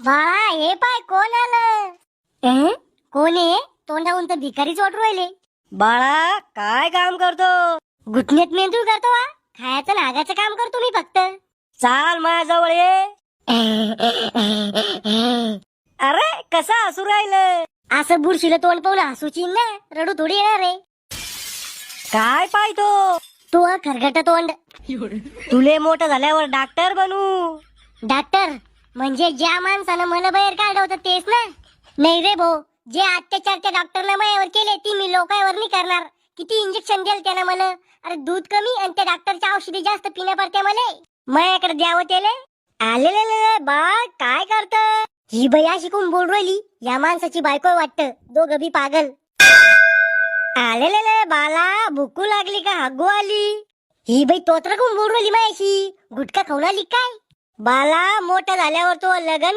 बाळा हे पाय कोण आलं? कोण आहे? तोंडाहून तर भिकारीच वाटू राहिले. बाळा काय काम करतो? घुटण्यात मेंदूळ करतो हा? खायचं नागाचं काम करतो मी फक्त. चाल माझ्याजवळ ये. अरे कसा हसू राहिलं? असं बुरशीला तोंड पाहून हसूची ना, रडू थोडी येणार रे. काय पाहतो? तू खरगट तोंड. तुले मोठं झाल्यावर डॉक्टर बनू. डॉक्टर म्हणजे ज्या माणसानं मला बाहेर काढलं होतं तेच ना? नाही रे भाऊ, जे अत्याचार त्या डॉक्टरनं माझ्यावर केले ती मी लोकांवर नाही करणार. किती इंजेक्शन दिलं त्यानं मला. अरे दूध कमी आणि त्या डॉक्टरच्या औषधी जास्त पिण्या पडते मला. माझ्याकडे द्यावं त्याले. आलेले बाळ काय करत? ही बाई अशी कोण बोल राहिली? या माणसाची बायको वाटतं. दोघं बी पागल. आलेले बाला भुकू लागली का हागू आली? ही बाई तोत्र कोण बोल राहिली माझ्याशी? गुटखा खाऊन आली काय? बाला मोठा झाल्यावर तो लगन